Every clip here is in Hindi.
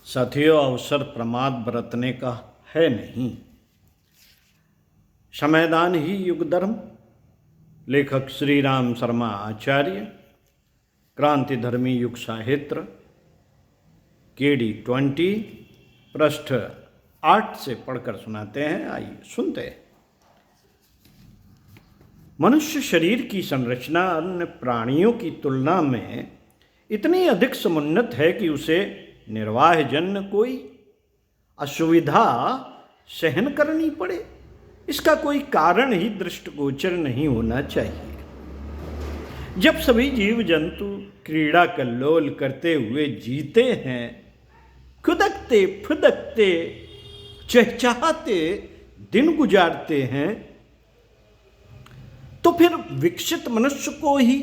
साथियों, अवसर प्रमाद बरतने का है नहीं। समयदान ही युग धर्म। लेखक श्री राम शर्मा आचार्य, क्रांति धर्मी युग साहित्य, KD 20, पृष्ठ 8 से पढ़कर सुनाते हैं। आइए सुनते हैं। मनुष्य शरीर की संरचना अन्य प्राणियों की तुलना में इतनी अधिक समुन्नत है कि उसे निर्वाहजन्य कोई असुविधा सहन करनी पड़े, इसका कोई कारण ही दृष्टिगोचर नहीं होना चाहिए। जब सभी जीव जंतु क्रीड़ा कल्लोल करते हुए जीते हैं, खुदकते फुदकते चहचहाते दिन गुजारते हैं, तो फिर विकसित मनुष्य को ही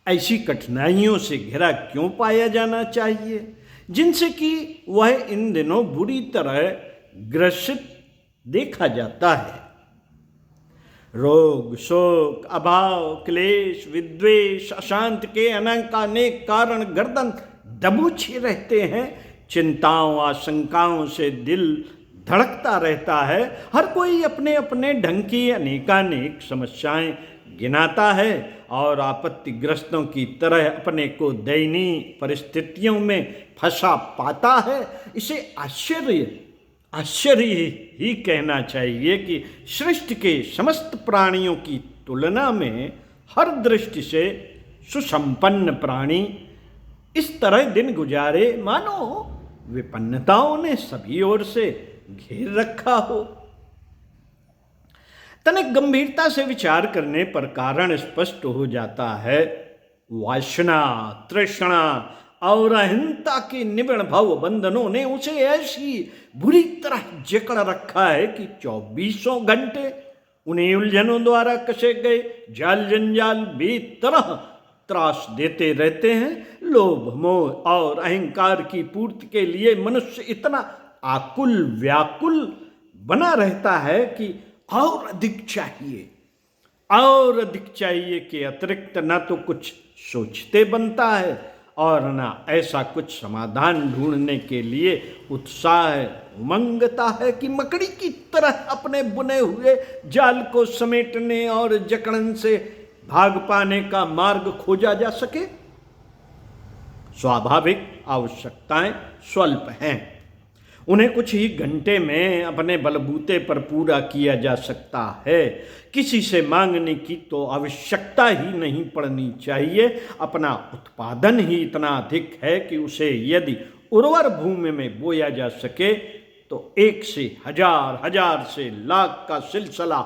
ऐसी कठिनाइयों से घिरा क्यों पाया जाना चाहिए, जिनसे कि वह इन दिनों बुरी तरह ग्रसित देखा जाता है। रोग, शोक, अभाव, क्लेश, विद्वेष, अशांति के अनेक कारण गर्दन दबोचे रहते हैं। चिंताओं आशंकाओं से दिल धड़कता रहता है। हर कोई अपने अपने ढंग की अनेकानेक समस्याएं गिनाता है और आपत्तिग्रस्तों की तरह अपने को दयनीय परिस्थितियों में फंसा पाता है। इसे आश्चर्य ही कहना चाहिए कि सृष्टि के समस्त प्राणियों की तुलना में हर दृष्टि से सुसंपन्न प्राणी इस तरह दिन गुजारे मानो विपन्नताओं ने सभी ओर से घेर रखा हो। तनिक गंभीरता से विचार करने पर कारण स्पष्ट हो जाता है। वासना, तृष्णा और अहिंसा के निबिड़ भव बंधनों ने उसे ऐसी बुरी तरह जकड़ रखा है कि 24 घंटे उन्हें उलझनों द्वारा कसे गए जाल जंजाल बेतरह त्रास देते रहते हैं। लोभ, मोह और अहंकार की पूर्ति के लिए मनुष्य इतना आकुल व्याकुल बना रहता है कि और अधिक चाहिए के अतिरिक्त न तो कुछ सोचते बनता है और न ऐसा कुछ समाधान ढूंढने के लिए उत्साह उमंगता है कि मकड़ी की तरह अपने बुने हुए जाल को समेटने और जकड़न से भाग पाने का मार्ग खोजा जा सके। स्वाभाविक आवश्यकताएं स्वल्प हैं, उन्हें कुछ ही घंटे में अपने बलबूते पर पूरा किया जा सकता है। किसी से मांगने की तो आवश्यकता ही नहीं पड़नी चाहिए। अपना उत्पादन ही इतना अधिक है कि उसे यदि उर्वर भूमि में बोया जा सके तो 1 से 1000, 1000 से लाख का सिलसिला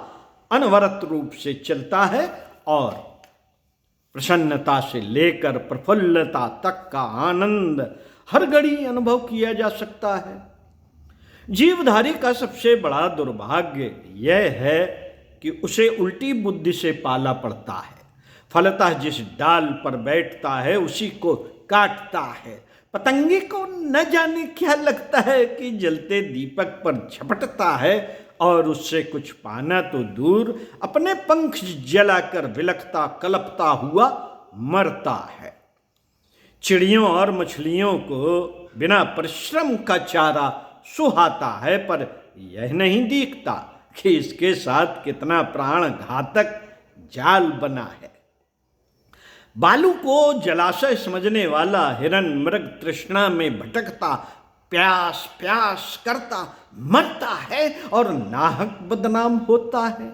अनवरत रूप से चलता है और प्रसन्नता से लेकर प्रफुल्लता तक का आनंद हर घड़ी अनुभव किया जा सकता है। जीवधारी का सबसे बड़ा दुर्भाग्य यह है कि उसे उल्टी बुद्धि से पाला पड़ता है। फलतः जिस डाल पर बैठता है उसी को काटता है। पतंगे को न जाने क्या लगता है कि जलते दीपक पर झपटता है और उससे कुछ पाना तो दूर अपने पंख जलाकर विलखता कलपता हुआ मरता है। चिड़ियों और मछलियों को बिना परिश्रम का चारा सुहाता है, पर यह नहीं दिखता कि इसके साथ कितना प्राण घातक जाल बना है। बालू को जलाशय समझने वाला हिरन मृग तृष्णा में भटकता प्यास प्यास करता मरता है और नाहक बदनाम होता है।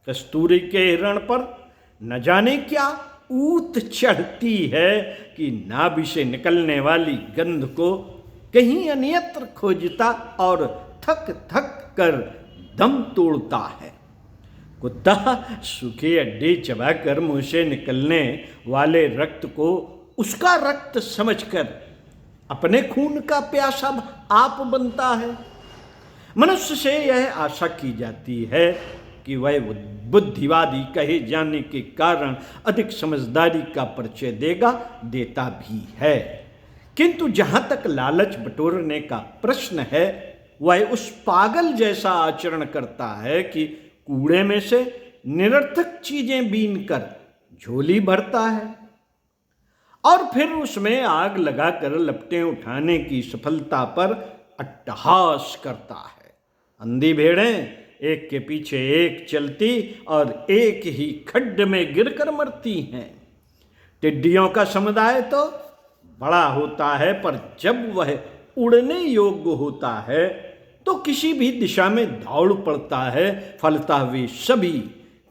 कस्तूरी के हिरण पर न जाने क्या ऊत चढ़ती है कि नाभि से निकलने वाली गंध को कहीं अन्यत्र खोजता और थक थक कर दम तोड़ता है। कुत्ता सूखे अड्डे चबाकर मुंह से निकलने वाले रक्त को उसका रक्त समझकर अपने खून का प्यासा आप बनता है। मनुष्य से यह आशा की जाती है कि वह बुद्धिवादी कहे जाने के कारण अधिक समझदारी का परिचय देता भी है, किंतु जहां तक लालच बटोरने का प्रश्न है, वह उस पागल जैसा आचरण करता है कि कूड़े में से निरर्थक चीजें बीन कर झोली भरता है और फिर उसमें आग लगाकर लपटें उठाने की सफलता पर अट्टहास करता है। अंधी भेड़ें एक के पीछे एक चलती और एक ही खड्ड में गिरकर मरती हैं। टिड्डियों का समुदाय तो बड़ा होता है, पर जब वह उड़ने योग्य होता है तो किसी भी दिशा में दौड़ पड़ता है। फलतः वे सभी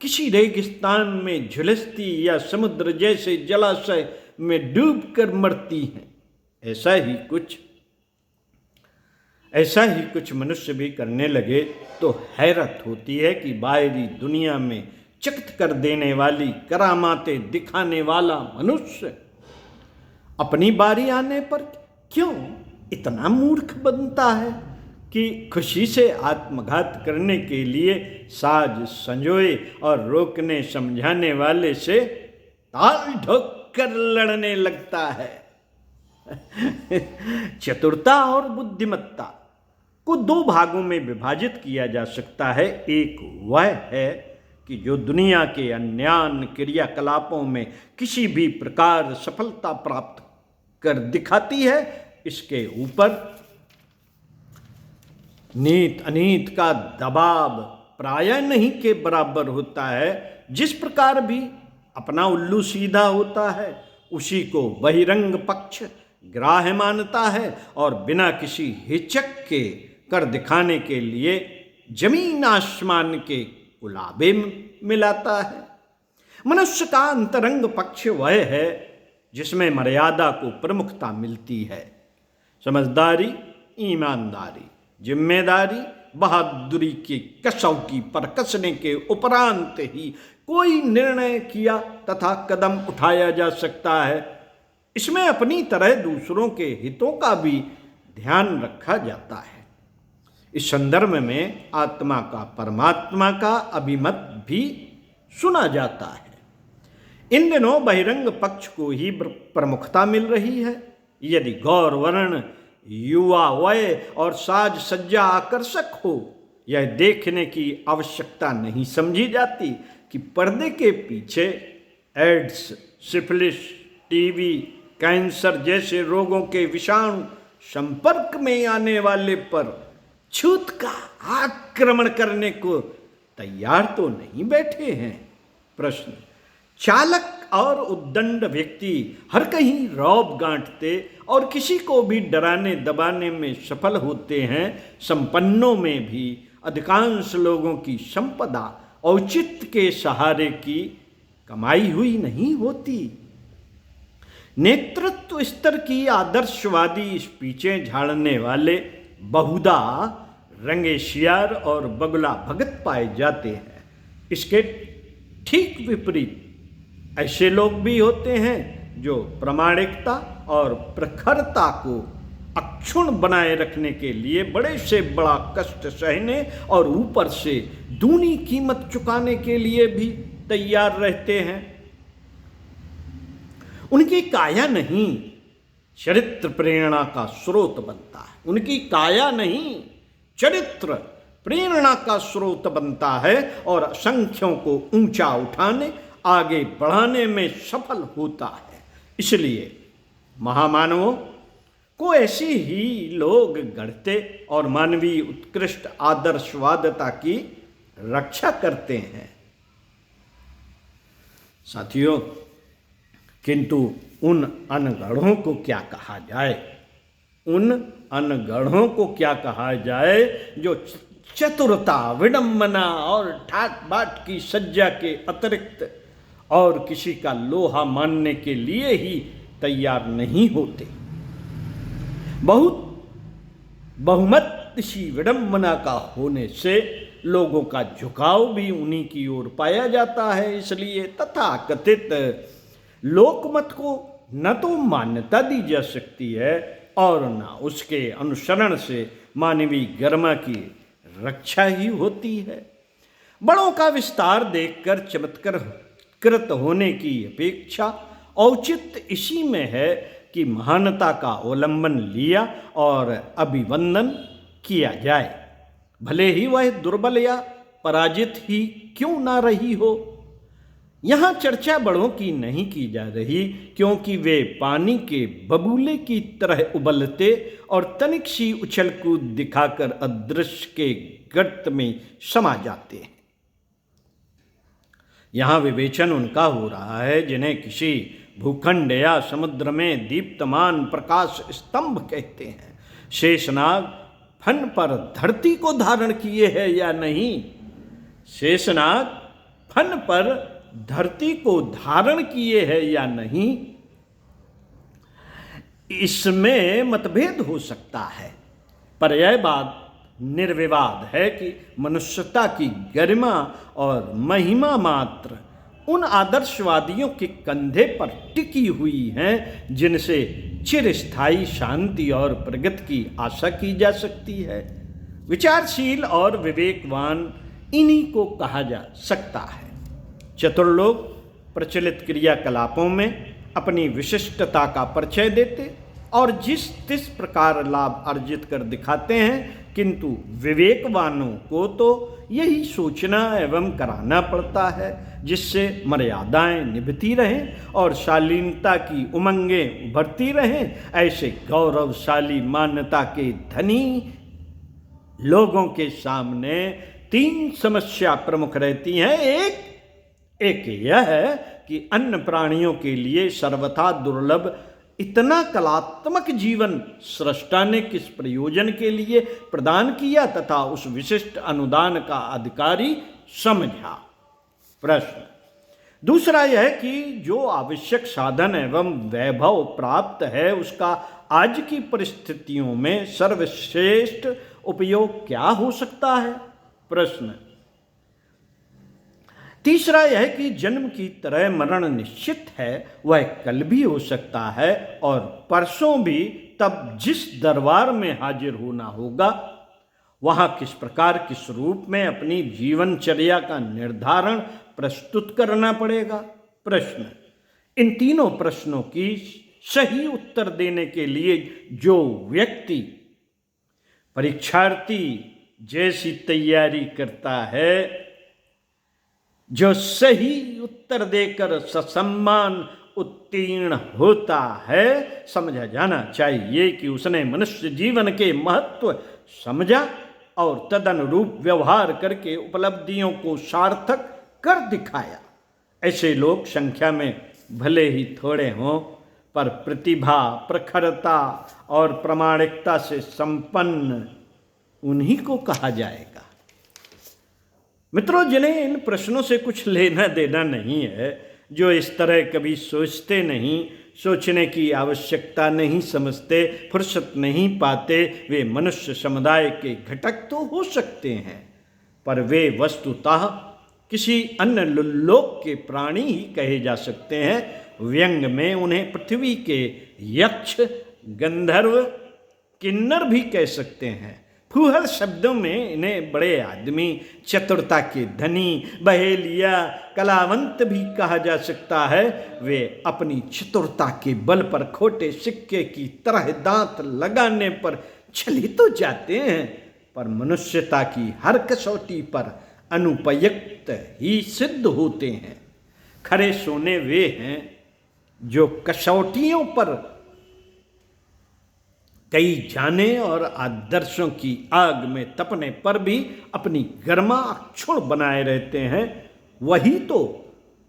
किसी रेगिस्तान में झुलसती या समुद्र जैसे जलाशय में डूबकर मरती हैं। ऐसा ही कुछ मनुष्य भी करने लगे तो हैरत होती है कि बाहरी दुनिया में चकित कर देने वाली करामातें दिखाने वाला मनुष्य अपनी बारी आने पर क्यों इतना मूर्ख बनता है कि खुशी से आत्मघात करने के लिए साज संजोए और रोकने समझाने वाले से ताल ठोक कर लड़ने लगता है। चतुरता और बुद्धिमत्ता को दो भागों में विभाजित किया जा सकता है। एक वह है कि जो दुनिया के अन्यान्य क्रियाकलापों में किसी भी प्रकार सफलता प्राप्त कर दिखाती है। इसके ऊपर नीत अनीत का दबाव प्रायः नहीं के बराबर होता है। जिस प्रकार भी अपना उल्लू सीधा होता है उसी को बहिरंग पक्ष ग्राह्य मानता है और बिना किसी हिचक के कर दिखाने के लिए जमीन आसमान के उलाबे मिलाता है। मनुष्य का अंतरंग पक्ष वह है जिसमें मर्यादा को प्रमुखता मिलती है। समझदारी, ईमानदारी, जिम्मेदारी, बहादुरी की कसौटी पर कसने के उपरांत ही कोई निर्णय किया तथा कदम उठाया जा सकता है। इसमें अपनी तरह दूसरों के हितों का भी ध्यान रखा जाता है। इस संदर्भ में आत्मा का परमात्मा का अभिमत भी सुना जाता है। इन दिनों बहिरंग पक्ष को ही प्रमुखता मिल रही है। यदि गौर वर्ण, युवा वय और साज सज्जा आकर्षक हो, यह देखने की आवश्यकता नहीं समझी जाती कि पर्दे के पीछे एड्स, सिफिलिस, टीबी, कैंसर जैसे रोगों के विषाणु संपर्क में आने वाले पर छूत का आक्रमण करने को तैयार तो नहीं बैठे हैं। प्रश्न: चालक और उद्दंड व्यक्ति हर कहीं रौब गांठते और किसी को भी डराने दबाने में सफल होते हैं। संपन्नों में भी अधिकांश लोगों की संपदा औचित्य के सहारे की कमाई हुई नहीं होती। नेतृत्व स्तर की आदर्शवादी स्पीचें झाड़ने वाले बहुधा रंगे शियार और बगुला भगत पाए जाते हैं। इसके ठीक विपरीत ऐसे लोग भी होते हैं जो प्रामाणिकता और प्रखरता को अक्षुण्ण बनाए रखने के लिए बड़े से बड़ा कष्ट सहने और ऊपर से दूनी कीमत चुकाने के लिए भी तैयार रहते हैं। उनकी काया नहीं चरित्र प्रेरणा का स्रोत बनता है। उनकी काया नहीं चरित्र प्रेरणा का स्रोत बनता है और असंख्यों को ऊंचा उठाने, आगे बढ़ाने में सफल होता है। इसलिए महामानवों को ऐसे ही लोग गढ़ते और मानवीय उत्कृष्ट आदर्शवादता की रक्षा करते हैं। साथियों, किंतु उन अनगढ़ों को क्या कहा जाए? उन अनगढ़ों को क्या कहा जाए जो चतुरता, विडंबना और ठाट बाट की सज्जा के अतिरिक्त और किसी का लोहा मानने के लिए ही तैयार नहीं होते। बहुत बहुमतशी विडंबना का होने से लोगों का झुकाव भी उन्हीं की ओर पाया जाता है। इसलिए तथाकथित लोकमत को न तो मान्यता दी जा सकती है और न उसके अनुसरण से मानवीय गरिमा की रक्षा ही होती है। बड़ों का विस्तार देखकर चमत्कृत होने की अपेक्षा औचित्य इसी में है कि महानता का अवलंबन लिया और अभिवंदन किया जाए, भले ही वह दुर्बल या पराजित ही क्यों ना रही हो। यहाँ चर्चा बड़ों की नहीं की जा रही, क्योंकि वे पानी के बबूले की तरह उबलते और तनिक सी उछल कूद दिखाकर अदृश्य के गर्त में समा जाते हैं। यहाँ विवेचन उनका हो रहा है जिन्हें किसी भूखंड या समुद्र में दीप्तमान प्रकाश स्तंभ कहते हैं। शेषनाग फन पर धरती को धारण किए है या नहीं? शेषनाग फन पर धरती को धारण किए है या नहीं, इसमें मतभेद हो सकता है, पर यह बात निर्विवाद है कि मनुष्यता की गरिमा और महिमा मात्र उन आदर्शवादियों के कंधे पर टिकी हुई हैं जिनसे चिरस्थायी शांति और प्रगति की आशा की जा सकती है। विचारशील और विवेकवान इन्हीं को कहा जा सकता है। चतुर लोग प्रचलित क्रियाकलापों में अपनी विशिष्टता का परिचय देते और जिस प्रकार लाभ अर्जित कर दिखाते हैं, किंतु विवेकवानों को तो यही सोचना एवं कराना पड़ता है जिससे मर्यादाएं निभती रहें और शालीनता की उमंगें उभरती रहें। ऐसे गौरवशाली मान्यता के धनी लोगों के सामने 3 समस्या प्रमुख रहती हैं। एक यह है कि अन्य प्राणियों के लिए सर्वथा दुर्लभ इतना कलात्मक जीवन सृष्टा ने किस प्रयोजन के लिए प्रदान किया तथा उस विशिष्ट अनुदान का अधिकारी समझा। प्रश्न दूसरा यह कि जो आवश्यक साधन एवं वैभव प्राप्त है उसका आज की परिस्थितियों में सर्वश्रेष्ठ उपयोग क्या हो सकता है। प्रश्न तीसरा यह कि जन्म की तरह मरण निश्चित है, वह कल भी हो सकता है और परसों भी, तब जिस दरबार में हाजिर होना होगा वहां किस प्रकार किस रूप में अपनी जीवनचर्या का निर्धारण प्रस्तुत करना पड़ेगा। प्रश्न इन तीनों प्रश्नों की सही उत्तर देने के लिए जो व्यक्ति परीक्षार्थी जैसी तैयारी करता है, जो सही उत्तर देकर ससम्मान उत्तीर्ण होता है, समझा जाना चाहिए कि उसने मनुष्य जीवन के महत्व समझा और तदनुरूप व्यवहार करके उपलब्धियों को सार्थक कर दिखाया। ऐसे लोग संख्या में भले ही थोड़े हों, पर प्रतिभा, प्रखरता और प्रामाणिकता से संपन्न उन्हीं को कहा जाएगा। मित्रों, जिन्हें इन प्रश्नों से कुछ लेना देना नहीं है, जो इस तरह कभी सोचते नहीं, सोचने की आवश्यकता नहीं समझते, फुर्सत नहीं पाते, वे मनुष्य समुदाय के घटक तो हो सकते हैं, पर वे वस्तुतः किसी अन्य लोक के प्राणी ही कहे जा सकते हैं। व्यंग में उन्हें पृथ्वी के यक्ष, गंधर्व, किन्नर भी कह सकते हैं। फूहड़ शब्दों में इन्हें बड़े आदमी, चतुरता के धनी, बहेलिया, कलावंत भी कहा जा सकता है। वे अपनी चतुरता के बल पर खोटे सिक्के की तरह दांत लगाने पर चले तो जाते हैं, पर मनुष्यता की हर कसौटी पर अनुपयुक्त ही सिद्ध होते हैं। खरे सोने वे हैं जो कसौटियों पर कई जाने और आदर्शों की आग में तपने पर भी अपनी गर्मा अक्षुण बनाए रहते हैं। वही तो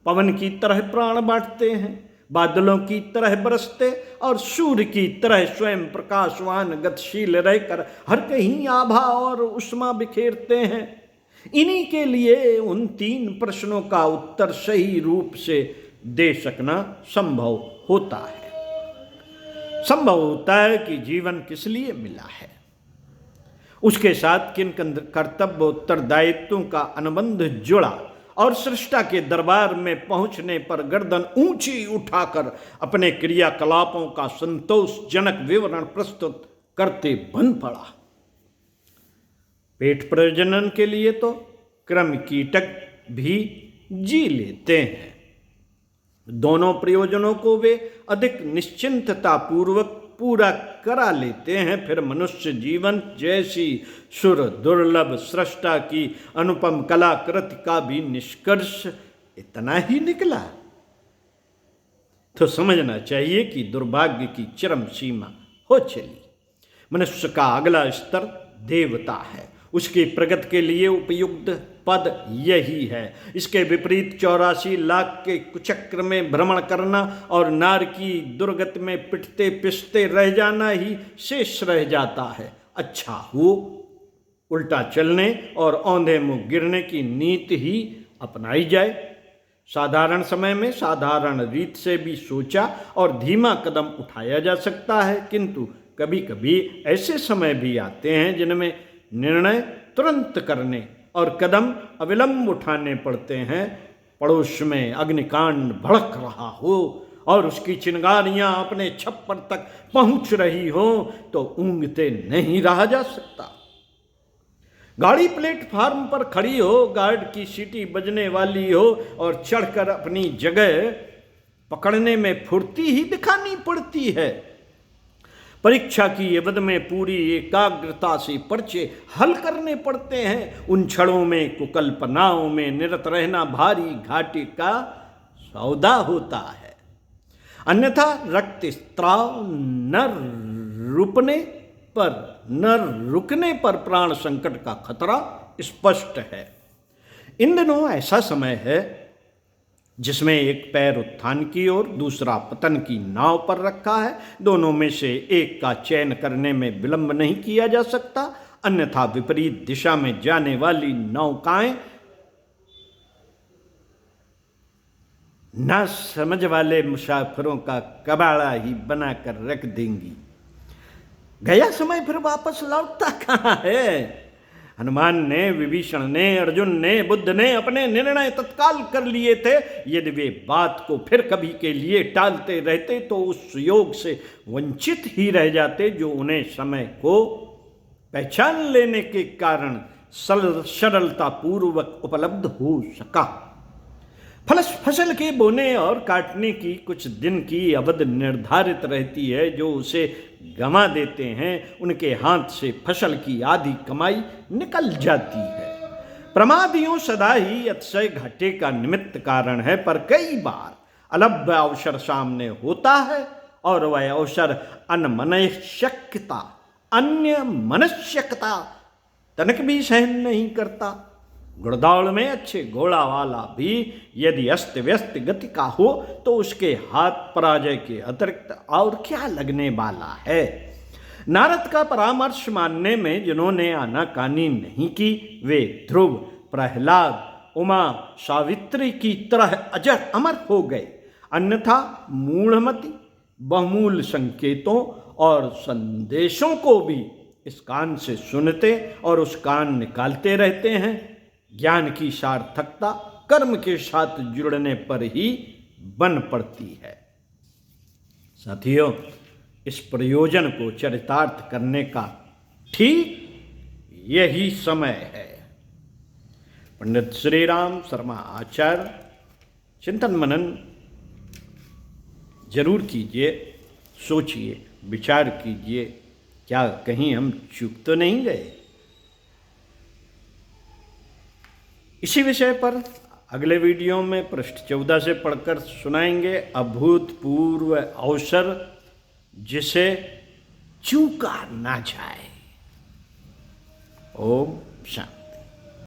पवन की तरह प्राण बांटते हैं, बादलों की तरह बरसते और सूर्य की तरह स्वयं प्रकाशवान गतिशील रहकर हर कहीं आभा और उष्मा बिखेरते हैं। इन्हीं के लिए उन 3 प्रश्नों का उत्तर सही रूप से दे सकना संभव होता है। संभव होता है कि जीवन किस लिए मिला है, उसके साथ किन कर्तव्य उत्तरदायित्वों का अनुबंध जुड़ा, और सृष्टा के दरबार में पहुंचने पर गर्दन ऊंची उठाकर अपने क्रियाकलापों का संतोषजनक विवरण प्रस्तुत करते बन पड़ा। पेट प्रजनन के लिए तो कृम कीटक भी जी लेते हैं। दोनों प्रयोजनों को वे अधिक निश्चिंतता पूर्वक पूरा करा लेते हैं। फिर मनुष्य जीवन जैसी सुर दुर्लभ सृष्टा की अनुपम कलाकृति का भी निष्कर्ष इतना ही निकला, तो समझना चाहिए कि दुर्भाग्य की चरम सीमा हो चली। मनुष्य का अगला स्तर देवता है। उसकी प्रगति के लिए उपयुक्त पद यही है। इसके विपरीत 84 लाख के कुचक्र में भ्रमण करना और नार की दुर्गति में पिटते पिसते रह जाना ही शेष रह जाता है। अच्छा हो उल्टा चलने और औंधे मुंह गिरने की नीति ही अपनाई जाए। साधारण समय में साधारण रीत से भी सोचा और धीमा कदम उठाया जा सकता है, किंतु कभी कभी ऐसे समय भी आते हैं जिनमें निर्णय तुरंत करने और कदम अविलंब उठाने पड़ते हैं। पड़ोस में अग्निकांड भड़क रहा हो और उसकी चिंगारियां अपने छप्पर तक पहुंच रही हो तो ऊँघते नहीं रहा जा सकता। गाड़ी प्लेटफार्म पर खड़ी हो, गार्ड की सीटी बजने वाली हो और चढ़कर अपनी जगह पकड़ने में फुर्ती ही दिखानी पड़ती है। परीक्षा की अवधि में पूरी एकाग्रता से पर्चे हल करने पड़ते हैं। उन क्षणों में कुकल्पनाओं में निरत रहना भारी घाटे का सौदा होता है। अन्यथा रक्त स्त्राव न रुकने पर प्राण संकट का खतरा स्पष्ट है। इन दिनों ऐसा समय है जिसमें एक पैर उत्थान की ओर दूसरा पतन की नाव पर रखा है। दोनों में से एक का चयन करने में विलंब नहीं किया जा सकता, अन्यथा विपरीत दिशा में जाने वाली नौकाएं ना समझ वाले मुसाफिरों का कबाड़ा ही बनाकर रख देंगी। गया समय फिर वापस लौटता कहाँ है। हनुमान ने, विभीषण ने, अर्जुन ने, बुद्ध ने अपने निर्णय तत्काल कर लिए थे। यदि वे बात को फिर कभी के लिए टालते रहते तो उस योग से वंचित ही रह जाते जो उन्हें समय को पहचान लेने के कारण सरलता पूर्वक उपलब्ध हो सका। फसल के बोने और काटने की कुछ दिन की अवधि निर्धारित रहती है। जो उसे गंवा देते हैं उनके हाथ से फसल की आधी कमाई निकल जाती है। प्रमादियों सदा ही अतिशय घाटे का निमित्त कारण है, पर कई बार अलभ्य अवसर सामने होता है और वह अवसर अन्य मनस्यकता तनक भी सहन नहीं करता। घुड़दौड़ में अच्छे घोड़ा वाला भी यदि अस्त व्यस्त गति का हो तो उसके हाथ पराजय के अतिरिक्त और क्या लगने वाला है। नारद का परामर्श मानने में जिन्होंने आनाकानी नहीं की वे ध्रुव, प्रहलाद, उमा, सावित्री की तरह अजर अमर हो गए। अन्यथा मूढ़मति बहुमूल संकेतों और संदेशों को भी इस कान से सुनते और उस कान निकालते रहते हैं। ज्ञान की सार्थकता कर्म के साथ जुड़ने पर ही बन पड़ती है। साथियों, इस प्रयोजन को चरितार्थ करने का ठीक यही समय है। पंडित श्री राम शर्मा आचार्य चिंतन मनन जरूर कीजिए, सोचिए, विचार कीजिए, क्या कहीं हम चूक तो नहीं गए। इसी विषय पर अगले वीडियो में पृष्ठ 14 से पढ़कर सुनाएंगे। अभूतपूर्व अवसर जिसे चूका ना जाए। ओम शांति।